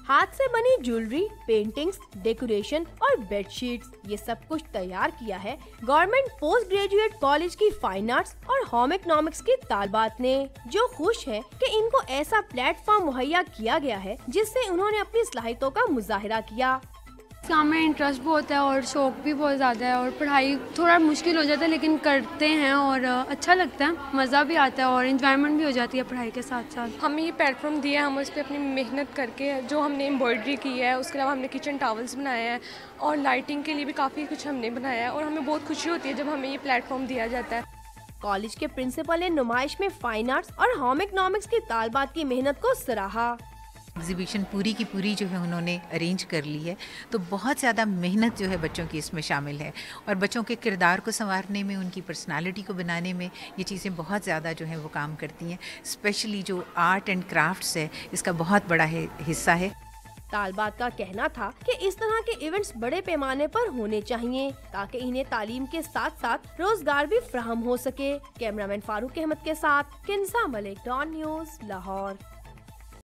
हाथ से बनी ज्वेलरी, पेंटिंग्स, डेकोरेशन और बेडशीट्स, ये सब कुछ तैयार किया है गवर्नमेंट पोस्ट ग्रेजुएट कॉलेज की फाइन आर्ट्स और होम इकोनॉमिक्स की तालबात ने, जो खुश है कि इनको ऐसा प्लेटफॉर्म मुहैया किया गया है जिससे उन्होंने अपनी सलाहियतों का मुजाहिरा किया। काम में इंटरेस्ट बहुत है और शौक भी बहुत ज़्यादा है और पढ़ाई थोड़ा मुश्किल हो जाता है लेकिन करते हैं और अच्छा लगता है, मज़ा भी आता है और एंजॉयमेंट भी हो जाती है पढ़ाई के साथ साथ। हमें ये प्लेटफॉर्म दिया है, हम उस पर अपनी मेहनत करके जो हमने एम्ब्रॉयडरी की है, उसके अलावा हमने किचन टॉवल्स बनाए हैं और लाइटिंग के लिए भी काफ़ी कुछ हमने बनाया है और हमें बहुत खुशी होती है जब हमें ये प्लेटफॉर्म दिया जाता है। कॉलेज के प्रिंसिपल ने नुमाइश में फाइन आर्ट्स और होम इकोनॉमिक्स की तालबात की मेहनत को सराहा। एग्जीबिशन पूरी की पूरी जो है उन्होंने अरेंज कर ली है, तो बहुत ज़्यादा मेहनत जो है बच्चों की इसमें शामिल है और बच्चों के किरदार को संवारने में, उनकी पर्सनालिटी को बनाने में ये चीज़ें बहुत ज़्यादा जो है वो काम करती हैं। स्पेशली जो आर्ट एंड क्राफ्ट्स है इसका बहुत बड़ा हिस्सा है। तालबात का कहना था कि इस तरह के इवेंट्स बड़े पैमाने पर होने चाहिए ताकि इन्हें तालीम के साथ साथ रोजगार भी फराहम हो सके। कैमरामैन फारूक अहमद के साथ किन्जा मलिक, डॉन न्यूज़, लाहौर।